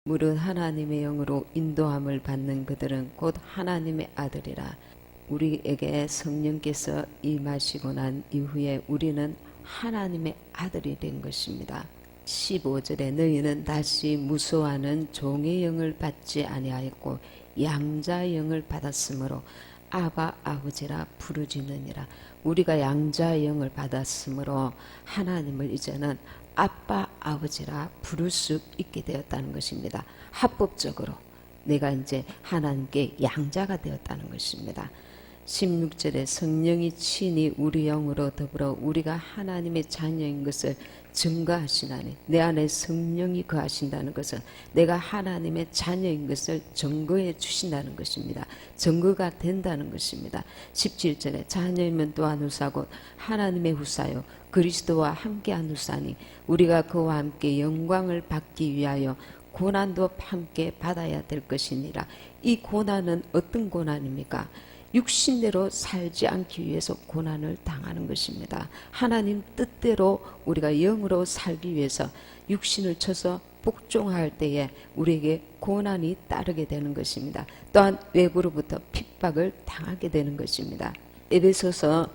무릇 하나님의 영으로 인도함을 받는 그들은 곧 하나님의 아들이라. 우리에게 성령께서 임하시고 난 이후에 우리는 하나님의 아들이 된 것입니다. 15절에 너희는 다시 무소하는 종의 영을 받지 아니하였고 양자의 영을 받았으므로 아바 아버지라 부르짖느니라. 우리가 양자의 영을 받았으므로 하나님을 이제는 아빠 아버지라 부를 수 있게 되었다는 것입니다. 합법적으로 내가 이제 하나님께 양자가 되었다는 것입니다. 16절에 성령이 친히 우리 영으로 더불어 우리가 하나님의 자녀인 것을 증거하시나니, 내 안에 성령이 거하신다는 것은 내가 하나님의 자녀인 것을 증거해 주신다는 것입니다. 증거가 된다는 것입니다. 17절에 자녀이면 또한 후사고 하나님의 후사요 그리스도와 함께한 후사니 우리가 그와 함께 영광을 받기 위하여 고난도 함께 받아야 될 것이니라. 이 고난은 어떤 고난입니까? 육신대로 살지 않기 위해서 고난을 당하는 것입니다. 하나님 뜻대로 우리가 영으로 살기 위해서 육신을 쳐서 복종할 때에 우리에게 고난이 따르게 되는 것입니다. 또한 외부로부터 핍박을 당하게 되는 것입니다. 에베소서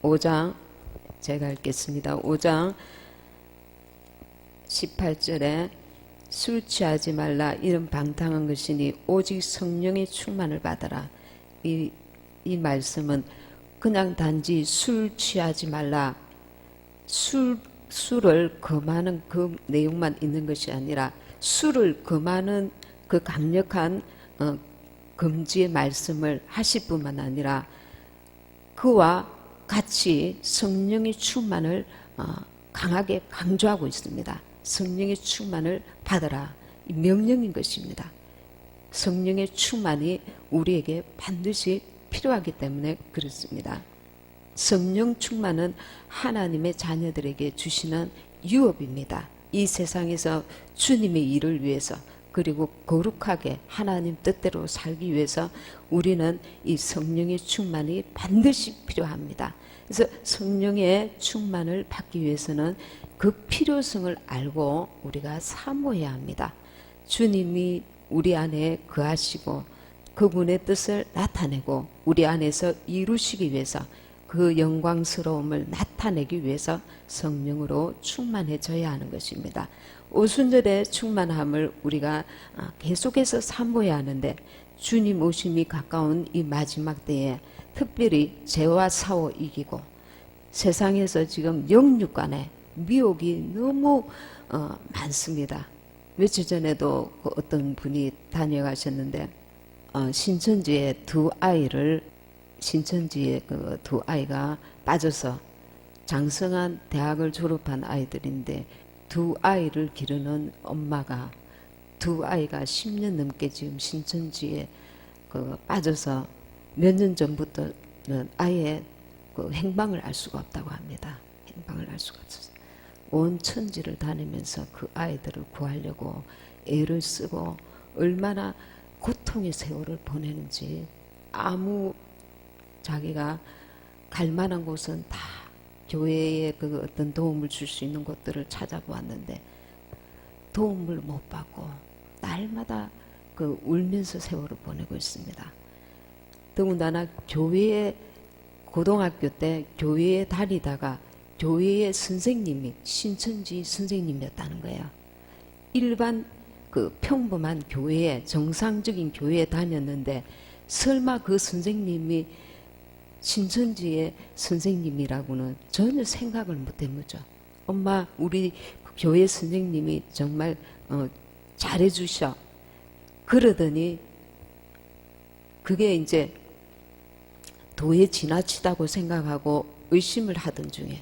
5장 제가 읽겠습니다. 5장 18절에 술 취하지 말라. 이런 방탕한 것이니 오직 성령의 충만을 받아라. 이 말씀은 그냥 단지 술 취하지 말라, 술을 금하는 그 내용만 있는 것이 아니라 술을 금하는 그 강력한 금지의 말씀을 하실 뿐만 아니라 그와 같이 성령의 충만을 강하게 강조하고 있습니다. 성령의 충만을 받아라. 이 명령인 것입니다. 성령의 충만이 우리에게 반드시 필요하기 때문에 그렇습니다. 성령 충만은 하나님의 자녀들에게 주시는 유업입니다. 이 세상에서 주님의 일을 위해서 그리고 거룩하게 하나님 뜻대로 살기 위해서 우리는 이 성령의 충만이 반드시 필요합니다. 그래서 성령의 충만을 받기 위해서는 그 필요성을 알고 우리가 사모해야 합니다. 주님이 우리 안에 거하시고 그분의 뜻을 나타내고 우리 안에서 이루시기 위해서 그 영광스러움을 나타내기 위해서 성령으로 충만해져야 하는 것입니다. 오순절의 충만함을 우리가 계속해서 사모해야 하는데, 주님 오심이 가까운 이 마지막 때에 특별히 죄와 사오 이기고 세상에서 지금 영육간에 미혹이 너무 많습니다. 며칠 전에도 어떤 분이 다녀가셨는데 신천지에 두 아이가 빠져서 장성한 대학을 졸업한 아이들인데 두 아이를 기르는 엄마가 두 아이가 10년 넘게 지금 신천지에 빠져서 몇 년 전부터는 아예 행방을 알 수가 없다고 합니다. 행방을 알 수가 없어서 온 천지를 다니면서 그 아이들을 구하려고 애를 쓰고 얼마나 고통의 세월을 보내는지, 아무 자기가 갈 만한 곳은 다 교회에 그 어떤 도움을 줄 수 있는 곳들을 찾아보았는데 도움을 못 받고 날마다 울면서 세월을 보내고 있습니다. 더군다나 교회에 고등학교 때 교회에 다니다가 교회의 선생님이 신천지 선생님이었다는 거예요. 일반 평범한 교회에, 정상적인 교회에 다녔는데 설마 그 선생님이 신천지의 선생님이라고는 전혀 생각을 못 해보죠. 엄마, 우리 교회 선생님이 정말 잘해주셔. 그러더니 그게 이제 도에 지나치다고 생각하고 의심을 하던 중에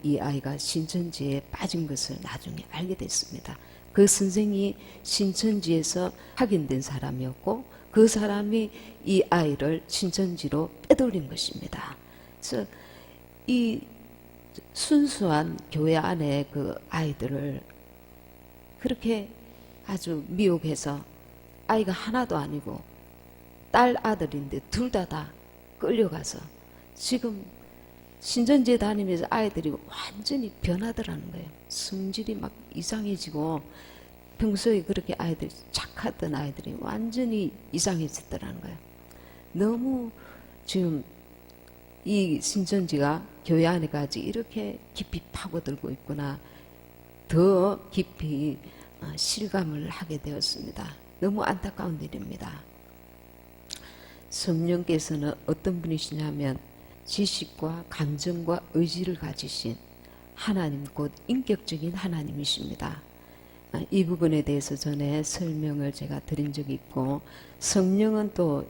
이 아이가 신천지에 빠진 것을 나중에 알게 됐습니다. 그 선생이 신천지에서 확인된 사람이었고 그 사람이 이 아이를 신천지로 빼돌린 것입니다. 그래서 이 순수한 교회 안에 그 아이들을 그렇게 아주 미혹해서 아이가 하나도 아니고 딸 아들인데 둘 다 끌려가서 지금 신천지에 다니면서 아이들이 완전히 변하더라는 거예요. 성질이 막 이상해지고 평소에 그렇게 아이들이 착하던 아이들이 완전히 이상해졌더라는 거예요. 너무 지금 이 신천지가 교회 안에까지 이렇게 깊이 파고들고 있구나, 더 깊이 실감을 하게 되었습니다. 너무 안타까운 일입니다. 성령께서는 어떤 분이시냐면 지식과 감정과 의지를 가지신 하나님, 곧 인격적인 하나님이십니다. 이 부분에 대해서 전에 설명을 제가 드린 적이 있고, 성령은 또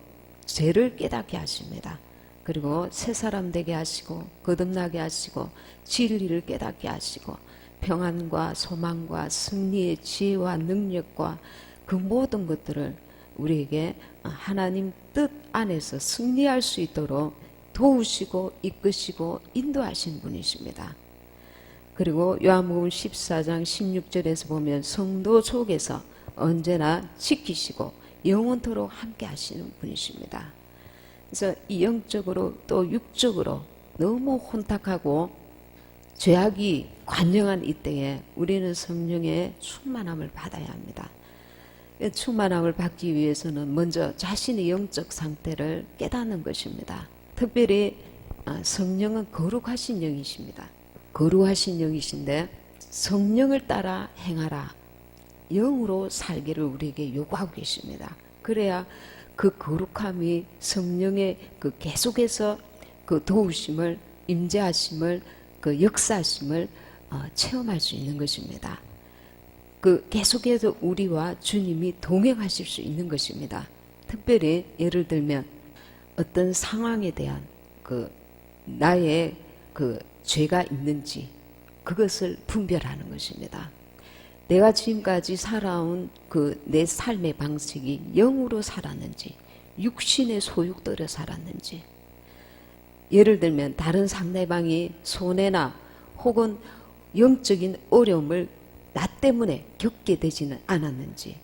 죄를 깨닫게 하십니다. 그리고 새 사람 되게 하시고 거듭나게 하시고 진리를 깨닫게 하시고 평안과 소망과 승리의 지혜와 능력과 그 모든 것들을 우리에게 하나님 뜻 안에서 승리할 수 있도록 도우시고 이끄시고 인도하신 분이십니다. 그리고 요한복음 14장 16절에서 보면 성도 속에서 언제나 지키시고 영원토록 함께 하시는 분이십니다. 그래서 이 영적으로 또 육적으로 너무 혼탁하고 죄악이 관영한 이 때에 우리는 성령의 충만함을 받아야 합니다. 충만함을 받기 위해서는 먼저 자신의 영적 상태를 깨닫는 것입니다. 특별히 성령은 거룩하신 영이십니다. 거룩하신 영이신데 성령을 따라 행하라, 영으로 살기를 우리에게 요구하고 계십니다. 그래야 그 거룩함이 성령의 그 계속해서 그 도우심을, 임재하심을, 그 역사하심을 체험할 수 있는 것입니다. 그 계속해서 우리와 주님이 동행하실 수 있는 것입니다. 특별히 예를 들면 어떤 상황에 대한 그 나의 그 죄가 있는지 그것을 분별하는 것입니다. 내가 지금까지 살아온 그 내 삶의 방식이 영으로 살았는지 육신의 소욕대로 살았는지, 예를 들면 다른 상대방이 손해나 혹은 영적인 어려움을 나 때문에 겪게 되지는 않았는지,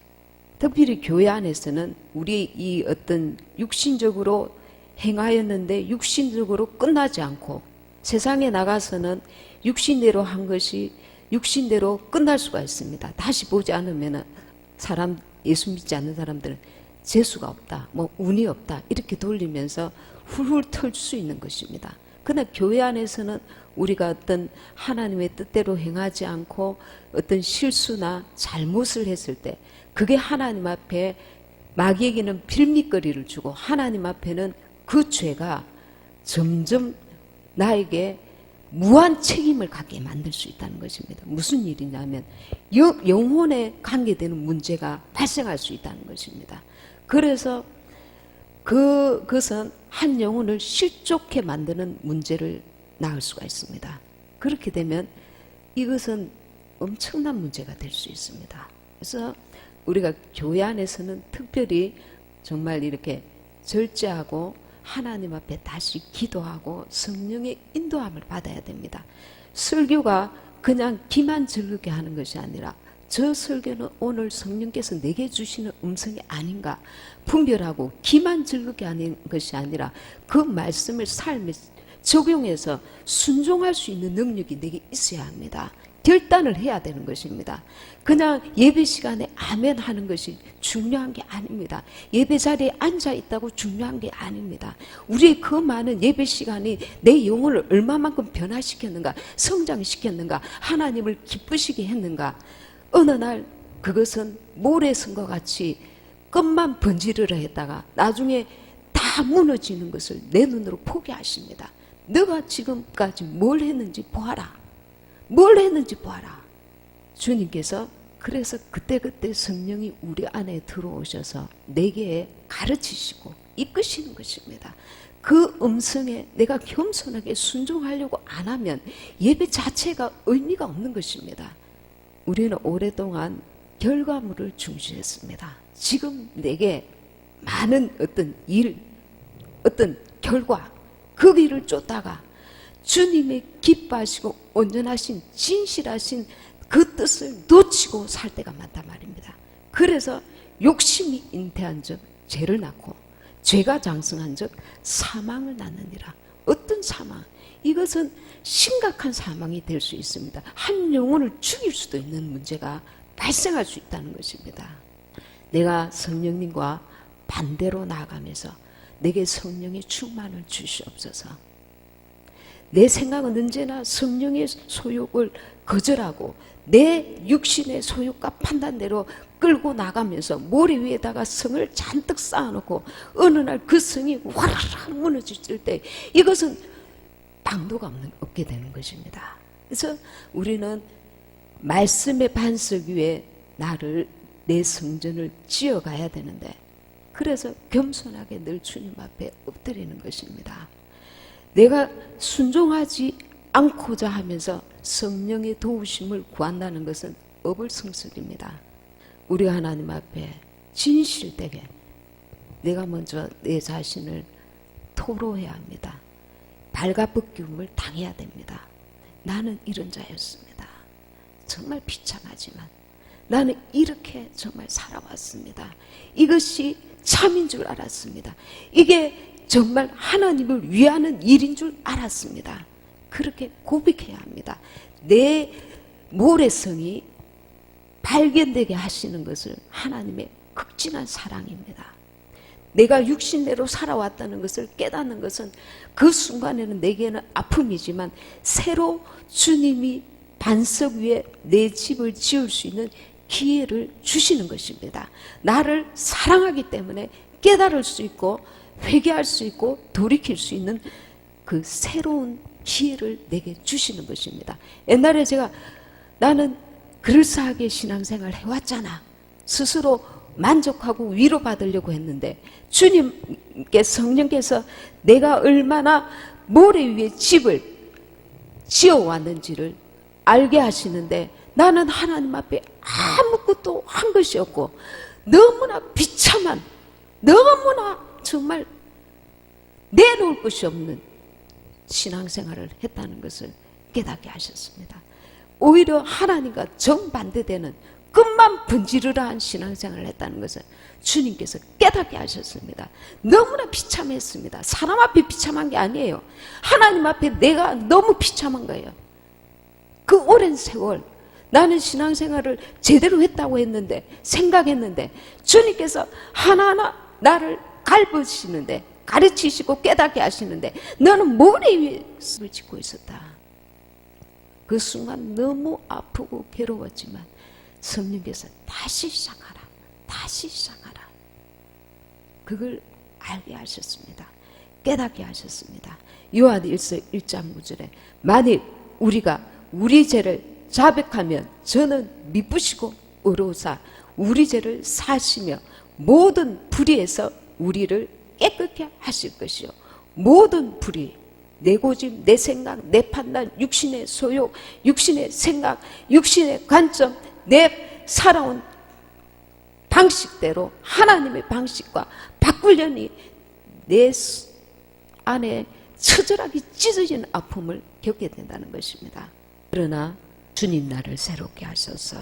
특별히 교회 안에서는 우리 이 어떤 육신적으로 행하였는데 육신적으로 끝나지 않고 세상에 나가서는 육신대로 한 것이 육신대로 끝날 수가 있습니다. 다시 보지 않으면 사람, 예수 믿지 않는 사람들은 재수가 없다, 뭐 운이 없다 이렇게 돌리면서 훌훌 털 수 있는 것입니다. 그러나 교회 안에서는 우리가 어떤 하나님의 뜻대로 행하지 않고 어떤 실수나 잘못을 했을 때 그게 하나님 앞에 마귀에게는 빌미거리를 주고 하나님 앞에는 그 죄가 점점 나에게 무한 책임을 갖게 만들 수 있다는 것입니다. 무슨 일이냐면 영혼에 관계되는 문제가 발생할 수 있다는 것입니다. 그래서 그것은 한 영혼을 실족해 만드는 문제를 낳을 수가 있습니다. 그렇게 되면 이것은 엄청난 문제가 될 수 있습니다. 그래서 우리가 교회 안에서는 특별히 정말 이렇게 절제하고 하나님 앞에 다시 기도하고 성령의 인도함을 받아야 됩니다. 설교가 그냥 귀만 즐겁게 하는 것이 아니라 저 설교는 오늘 성령께서 내게 주시는 음성이 아닌가 분별하고 귀만 즐겁게 하는 것이 아니라 그 말씀을 삶에 적용해서 순종할 수 있는 능력이 내게 있어야 합니다. 결단을 해야 되는 것입니다. 그냥 예배 시간에 아멘 하는 것이 중요한 게 아닙니다. 예배 자리에 앉아 있다고 중요한 게 아닙니다. 우리의 그 많은 예배 시간이 내 영혼을 얼마만큼 변화시켰는가, 성장시켰는가, 하나님을 기쁘시게 했는가. 어느 날 그것은 모래 쓴 것 같이 끝만 번지르르 했다가 나중에 다 무너지는 것을 내 눈으로 포기하십니다. 너가 지금까지 뭘 했는지 보아라. 뭘 했는지 보아라. 주님께서 그래서 그때그때 성령이 우리 안에 들어오셔서 내게 가르치시고 이끄시는 것입니다. 그 음성에 내가 겸손하게 순종하려고 안 하면 예배 자체가 의미가 없는 것입니다. 우리는 오랫동안 결과물을 중시했습니다. 지금 내게 많은 어떤 일, 어떤 결과, 그 길을 쫓다가 주님의 기뻐하시고 온전하신 진실하신 그 뜻을 놓치고 살 때가 많단 말입니다. 그래서 욕심이 잉태한 적 죄를 낳고 죄가 장성한 적 사망을 낳느니라. 어떤 사망? 이것은 심각한 사망이 될 수 있습니다. 한 영혼을 죽일 수도 있는 문제가 발생할 수 있다는 것입니다. 내가 성령님과 반대로 나아가면서 내게 성령의 충만을 주시옵소서. 내 생각은 언제나 성령의 소욕을 거절하고 내 육신의 소욕과 판단대로 끌고 나가면서 모래 위에다가 성을 잔뜩 쌓아놓고 어느 날 그 성이 와라락 무너질 때 이것은 방도가 없게 되는 것입니다. 그래서 우리는 말씀의 반석 위에 내 성전을 지어가야 되는데, 그래서 겸손하게 늘 주님 앞에 엎드리는 것입니다. 내가 순종하지 않고자 하면서 성령의 도우심을 구한다는 것은 어불성설입니다. 우리가 하나님 앞에 진실되게 내가 먼저 내 자신을 토로해야 합니다. 발가벗김을 당해야 됩니다. 나는 이런 자였습니다. 정말 비참하지만 나는 이렇게 정말 살아왔습니다. 이것이 참인 줄 알았습니다. 이게 정말 하나님을 위하는 일인 줄 알았습니다. 그렇게 고백해야 합니다. 내 모래성이 발견되게 하시는 것을 하나님의 극진한 사랑입니다. 내가 육신대로 살아왔다는 것을 깨닫는 것은 그 순간에는 내게는 아픔이지만 새로 주님이 반석 위에 내 집을 지을 수 있는 기회를 주시는 것입니다. 나를 사랑하기 때문에 깨달을 수 있고 회개할 수 있고 돌이킬 수 있는 그 새로운 기회를 내게 주시는 것입니다. 옛날에 나는 그럴싸하게 신앙생활 해왔잖아. 스스로 만족하고 위로받으려고 했는데 성령께서 내가 얼마나 모래 위에 집을 지어왔는지를 알게 하시는데 나는 하나님 앞에 아무것도 한 것이 없고 너무나 비참한, 너무나 정말 내놓을 것이 없는 신앙생활을 했다는 것을 깨닫게 하셨습니다. 오히려 하나님과 정반대되는 끝만 번지르르한 신앙생활을 했다는 것을 주님께서 깨닫게 하셨습니다. 너무나 비참했습니다. 사람 앞에 비참한 게 아니에요. 하나님 앞에 내가 너무 비참한 거예요. 그 오랜 세월 나는 신앙생활을 제대로 했다고 생각했는데 주님께서 하나하나 나를 갈보시는데, 가르치시고 깨닫게 하시는데 너는 모래 위에 습을 짓고 있었다. 그 순간 너무 아프고 괴로웠지만 성령께서 다시 시작하라, 다시 시작하라. 그걸 알게 하셨습니다. 깨닫게 하셨습니다. 요한일서 1장 9절에 만일 우리가 우리 죄를 자백하면 저는 미쁘시고 의로우사 우리 죄를 사시며 모든 불의에서 우리를 깨끗게 하실 것이요 모든 불의, 내 고집, 내 생각, 내 판단, 육신의 소욕, 육신의 생각, 육신의 관점, 내 살아온 방식대로 하나님의 방식과 바꾸려니 내 안에 처절하게 찢어진 아픔을 겪게 된다는 것입니다. 그러나 주님 나를 새롭게 하셔서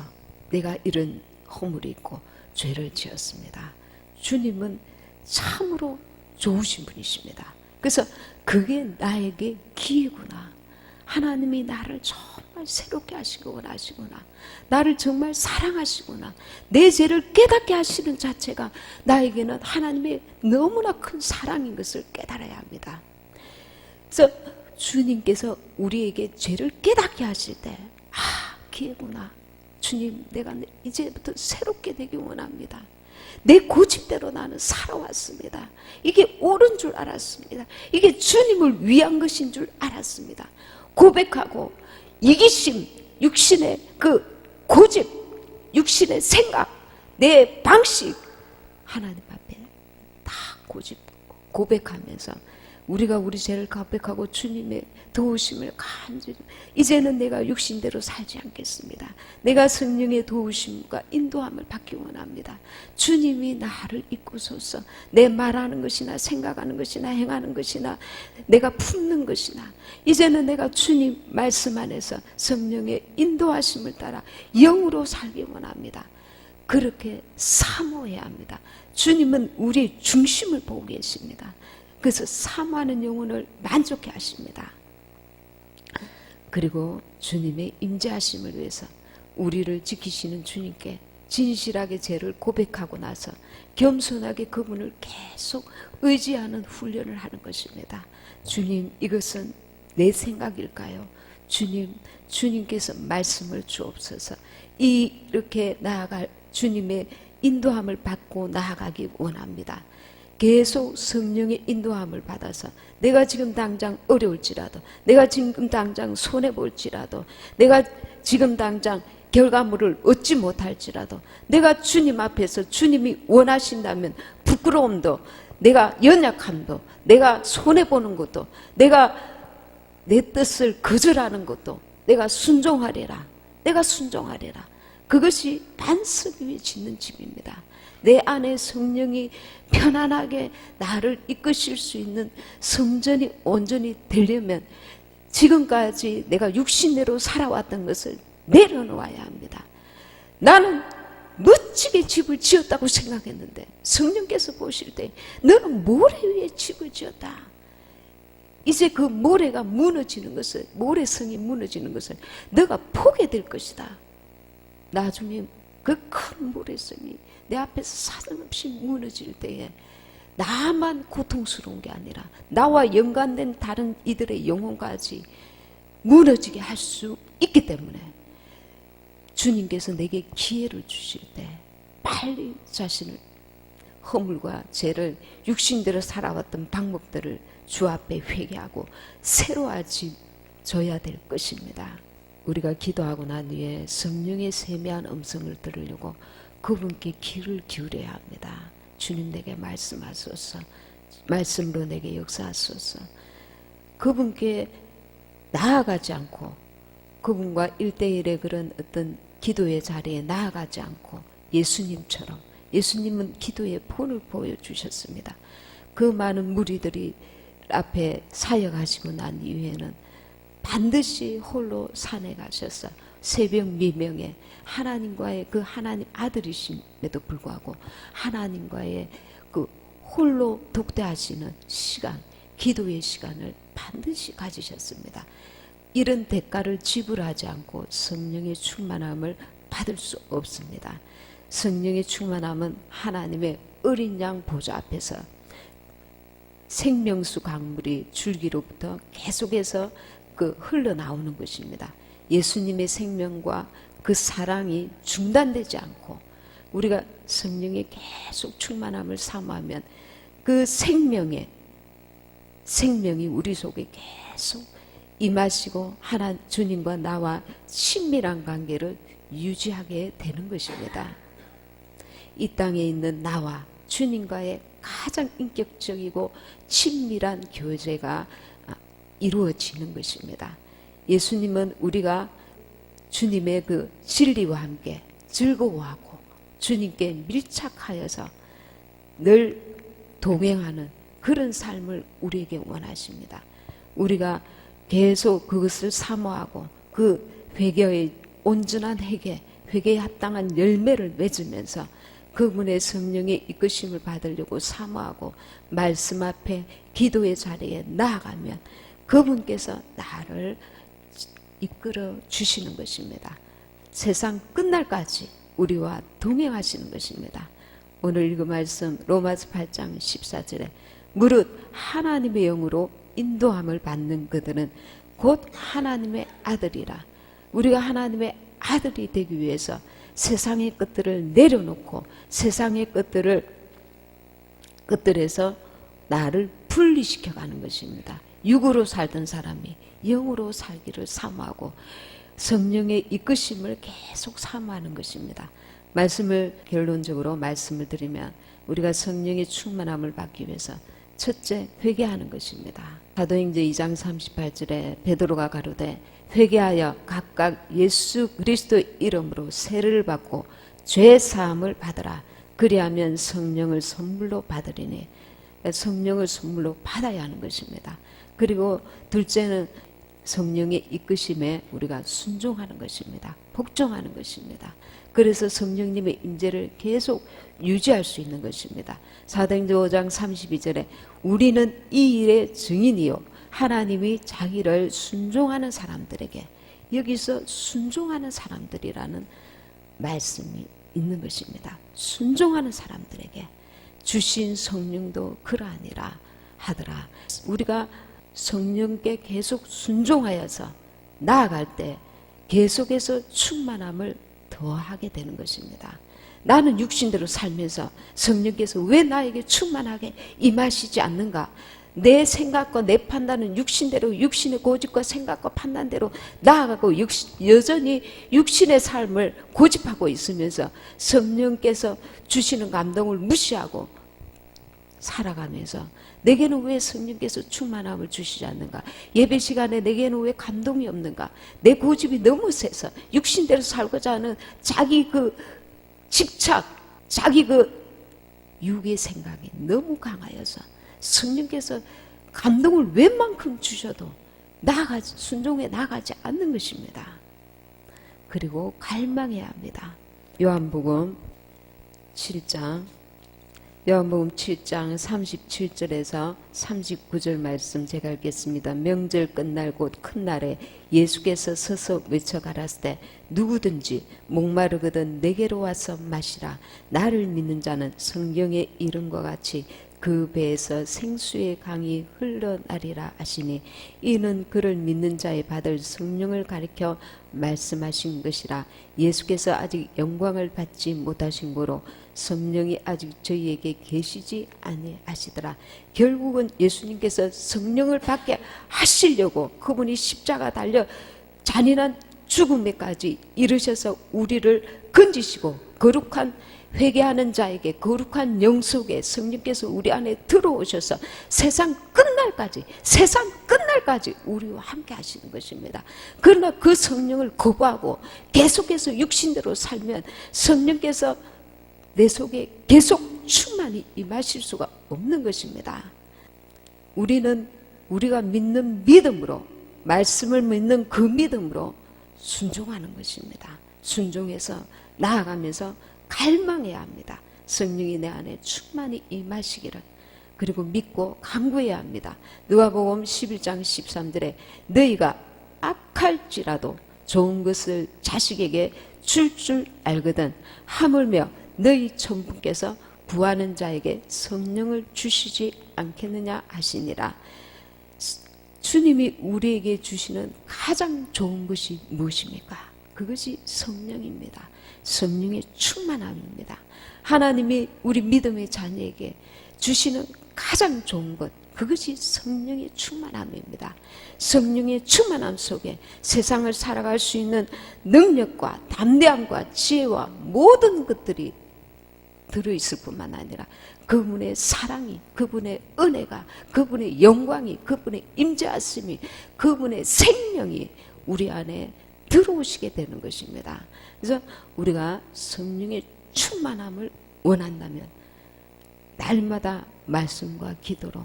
내가 이런 허물이 있고 죄를 지었습니다. 주님은 참으로 좋으신 분이십니다. 그래서 그게 나에게 기회구나. 하나님이 나를 정말 새롭게 하시고 원하시구나. 나를 정말 사랑하시구나. 내 죄를 깨닫게 하시는 자체가 나에게는 하나님의 너무나 큰 사랑인 것을 깨달아야 합니다. 그래서 주님께서 우리에게 죄를 깨닫게 하실 때 기회구나. 주님, 내가 이제부터 새롭게 되기 원합니다. 내 고집대로 나는 살아왔습니다. 이게 옳은 줄 알았습니다. 이게 주님을 위한 것인 줄 알았습니다. 고백하고 이기심, 육신의 그 고집, 육신의 생각, 내 방식 하나님 앞에 다 고백하면서 우리가 우리 죄를 고백하고 주님의 도우심을 간절히 이제는 내가 육신대로 살지 않겠습니다. 내가 성령의 도우심과 인도함을 받기 원합니다. 주님이 나를 이끄소서. 내 말하는 것이나 생각하는 것이나 행하는 것이나 내가 품는 것이나 이제는 내가 주님 말씀 안에서 성령의 인도하심을 따라 영으로 살기 원합니다. 그렇게 사모해야 합니다. 주님은 우리의 중심을 보고 계십니다. 그래서 사모하는 영혼을 만족해 하십니다. 그리고 주님의 임재하심을 위해서 우리를 지키시는 주님께 진실하게 죄를 고백하고 나서 겸손하게 그분을 계속 의지하는 훈련을 하는 것입니다. 주님, 이것은 내 생각일까요? 주님, 주님께서 말씀을 주옵소서. 이렇게 나아갈 주님의 인도함을 받고 나아가기 원합니다. 계속 성령의 인도함을 받아서 내가 지금 당장 어려울지라도, 내가 지금 당장 손해볼지라도, 내가 지금 당장 결과물을 얻지 못할지라도, 내가 주님 앞에서 주님이 원하신다면 부끄러움도, 내가 연약함도, 내가 손해보는 것도, 내가 내 뜻을 거절하는 것도 내가 순종하리라. 내가 순종하리라. 그것이 반석 위에 짓는 집입니다. 내 안에 성령이 편안하게 나를 이끄실 수 있는 성전이 온전히 되려면 지금까지 내가 육신대로 살아왔던 것을 내려놓아야 합니다. 나는 멋지게 집을 지었다고 생각했는데 성령께서 보실 때 너는 모래 위에 집을 지었다. 이제 그 모래가 무너지는 것을, 모래성이 무너지는 것을 너가 보게 될 것이다. 나중에 그 큰 모래성이 내 앞에서 사정없이 무너질 때에 나만 고통스러운 게 아니라 나와 연관된 다른 이들의 영혼까지 무너지게 할 수 있기 때문에 주님께서 내게 기회를 주실 때 빨리 자신을, 허물과 죄를, 육신대로 살아왔던 방법들을 주 앞에 회개하고 새로워져야 될 것입니다. 우리가 기도하고 난 후에 성령의 세미한 음성을 들으려고 그분께 귀를 기울여야 합니다. 주님, 내게 말씀하소서. 말씀으로 내게 역사하소서. 그분께 나아가지 않고 그분과 1대1의 그런 어떤 기도의 자리에 나아가지 않고 예수님처럼, 예수님은 기도의 본을 보여주셨습니다. 그 많은 무리들이 앞에 사역하시고 난 이후에는 반드시 홀로 산에 가셔서 새벽 미명에 하나님과의 그 하나님 아들이심에도 불구하고 하나님과의 그 홀로 독대하시는 시간, 기도의 시간을 반드시 가지셨습니다. 이런 대가를 지불하지 않고 성령의 충만함을 받을 수 없습니다. 성령의 충만함은 하나님의 어린 양 보좌 앞에서 생명수 강물이 줄기로부터 계속해서 그 흘러나오는 것입니다. 예수님의 생명과 그 사랑이 중단되지 않고 우리가 성령의 계속 충만함을 사모하면 그 생명이 우리 속에 계속 임하시고 주님과 나와 친밀한 관계를 유지하게 되는 것입니다. 이 땅에 있는 나와 주님과의 가장 인격적이고 친밀한 교제가 이루어지는 것입니다. 예수님은 우리가 주님의 그 진리와 함께 즐거워하고 주님께 밀착하여서 늘 동행하는 그런 삶을 우리에게 원하십니다. 우리가 계속 그것을 사모하고 그 회개의 온전한 회개에 합당한 열매를 맺으면서 그분의 성령의 이끄심을 받으려고 사모하고 말씀 앞에 기도의 자리에 나아가면 그분께서 나를 이끌어 주시는 것입니다. 세상 끝날까지 우리와 동행하시는 것입니다. 오늘 읽은 말씀 로마서 8장 14절에 무릇 하나님의 영으로 인도함을 받는 그들은 곧 하나님의 아들이라. 우리가 하나님의 아들이 되기 위해서 세상의 것들을 내려놓고 세상의 것들에서 나를 분리시켜가는 것입니다. 육으로 살던 사람이 영으로 살기를 사모하고 성령의 이끄심을 계속 사모하는 것입니다. 결론적으로 말씀을 드리면 우리가 성령의 충만함을 받기 위해서 첫째, 회개하는 것입니다. 사도행전 2장 38절에 베드로가 가로되 회개하여 각각 예수 그리스도 이름으로 세례를 받고 죄 사함을 받으라. 그리하면 성령을 선물로 받으리니. 성령을 선물로 받아야 하는 것입니다. 그리고 둘째는 성령의 이끄심에 우리가 순종하는 것입니다. 복종하는 것입니다. 그래서 성령님의 임재를 계속 유지할 수 있는 것입니다. 사도행전 5장 32절에 우리는 이 일의 증인이요 하나님이 자기를 순종하는 사람들에게 여기서 순종하는 사람들이라는 말씀이 있는 것입니다. 순종하는 사람들에게 주신 성령도 그러하니라 하더라. 우리가 성령께 계속 순종하여서 나아갈 때 계속해서 충만함을 더하게 되는 것입니다. 나는 육신대로 살면서 성령께서 왜 나에게 충만하게 임하시지 않는가? 내 생각과 내 판단은 육신대로, 육신의 고집과 생각과 판단대로 나아가고 여전히 육신의 삶을 고집하고 있으면서 성령께서 주시는 감동을 무시하고 살아가면서 내게는 왜 성령께서 충만함을 주시지 않는가? 예배 시간에 내게는 왜 감동이 없는가? 내 고집이 너무 세서 육신대로 살고자 하는 자기 그 집착, 자기 그 육의 생각이 너무 강하여서 성령께서 감동을 웬만큼 주셔도 순종해 나가지 않는 것입니다. 그리고 갈망해야 합니다. 요한복음 7장 37절에서 39절 말씀 제가 읽겠습니다. 명절 끝날 곧 큰 날에 예수께서 서서 외쳐 가라사대 때 누구든지 목마르거든 내게로 와서 마시라. 나를 믿는 자는 성경의 이름과 같이 그 배에서 생수의 강이 흘러나리라 하시니 이는 그를 믿는 자의 받을 성령을 가리켜 말씀하신 것이라. 예수께서 아직 영광을 받지 못하신 고로 성령이 아직 저희에게 계시지 아니하시더라. 결국은 예수님께서 성령을 받게 하시려고 그분이 십자가 달려 잔인한 죽음에까지 이르셔서 우리를 건지시고 거룩한 회개하는 자에게 거룩한 영 속에 성령께서 우리 안에 들어오셔서 세상 끝날까지 우리와 함께 하시는 것입니다. 그러나 그 성령을 거부하고 계속해서 육신대로 살면 성령께서 내 속에 계속 충만히 임하실 수가 없는 것입니다. 우리는 우리가 믿는 믿음으로, 말씀을 믿는 그 믿음으로 순종하는 것입니다. 순종해서 나아가면서 갈망해야 합니다. 성령이 내 안에 충만히 임하시기를. 그리고 믿고 간구해야 합니다. 누가복음 11장 13절에 너희가 악할지라도 좋은 것을 자식에게 줄 알거든 하물며 너희 천부께서 구하는 자에게 성령을 주시지 않겠느냐 하시니라. 주님이 우리에게 주시는 가장 좋은 것이 무엇입니까? 그것이 성령입니다. 성령의 충만함입니다. 하나님이 우리 믿음의 자녀에게 주시는 가장 좋은 것, 그것이 성령의 충만함입니다. 성령의 충만함 속에 세상을 살아갈 수 있는 능력과 담대함과 지혜와 모든 것들이 들어있을 뿐만 아니라 그분의 사랑이, 그분의 은혜가, 그분의 영광이, 그분의 임재하심이, 그분의 생명이 우리 안에 들어오시게 되는 것입니다. 그래서 우리가 성령의 충만함을 원한다면 날마다 말씀과 기도로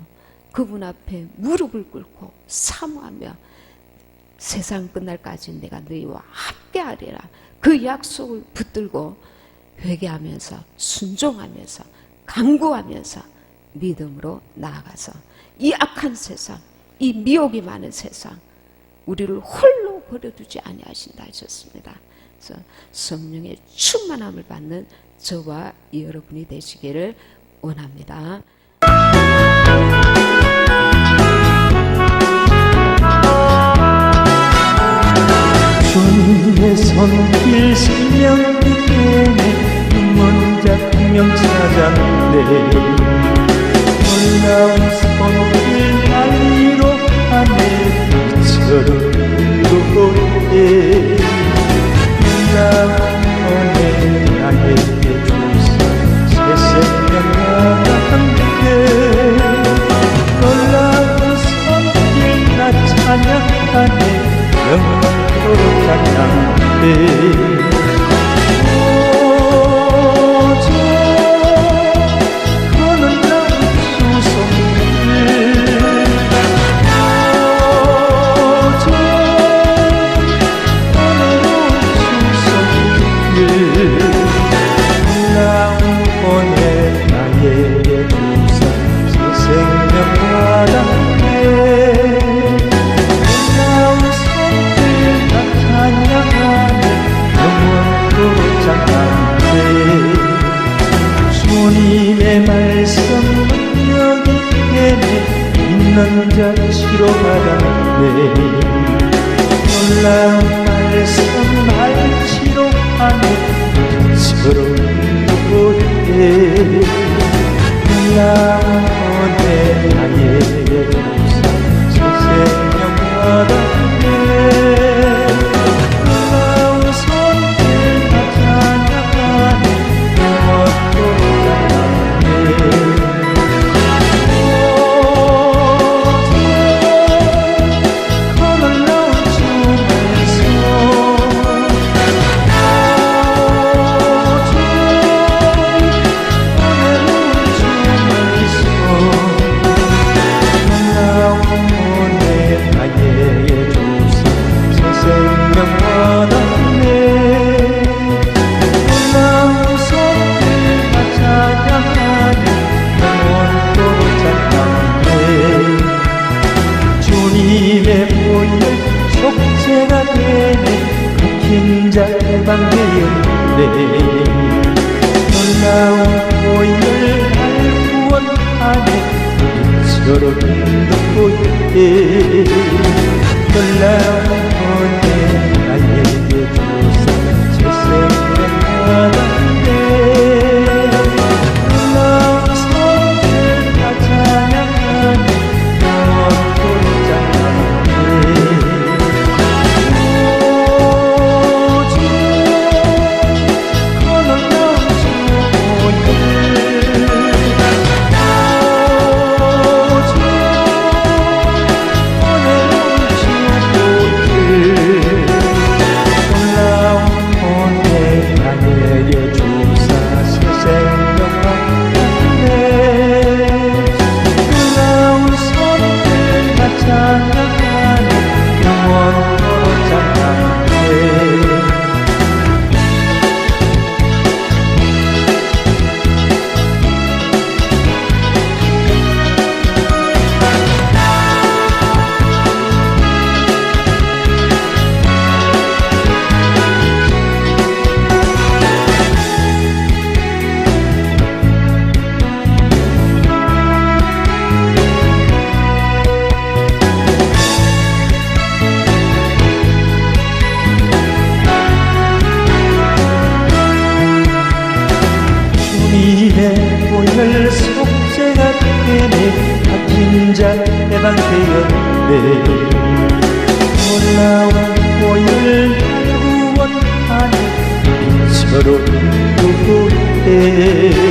그분 앞에 무릎을 꿇고 사모하며 세상 끝날까지 내가 너희와 함께하리라 그 약속을 붙들고 회개하면서 순종하면서 간구하면서 믿음으로 나아가서 이 악한 세상, 이 미혹이 많은 세상 우리를 홀로 버려두지 아니하신다 하셨습니다. 그래서 성령의 충만함을 받는 저와 여러분이 되시기를 원합니다. 주님의 손길 생명이 되네 눈먼 자 분명 찾았네 놀라운 손길 날 위로하네 빛처럼 위로해 놀라운 은혜 나에게 주사 새 생명 나와 함께 놀라운 손길 나 찬양하네 영원토록 찬양해 오저 그는 주 손길 오저 하늘로 주 손길 죽는 자 치료받았네. 놀라운 말씀 치료하네. 서로 누구에 놀라운 내 나의 조사 새 생명 받았네. 놀라운 손길 다 찬양하네. 영원토록 찬양하네. 주님의 보혈 속죄가 되네. 긁힌 자 해방되었네. 놀라운 보혈 날 구원하네. 서로 누구에 놀라운 내 나에게 주사 새 생명 받았네. 놀라운 손길 다 찬양하네. 보혈 속죄가 되네. 갇힌 자 해방되었네. 놀라운 보혈 구원하네. 서로 누구에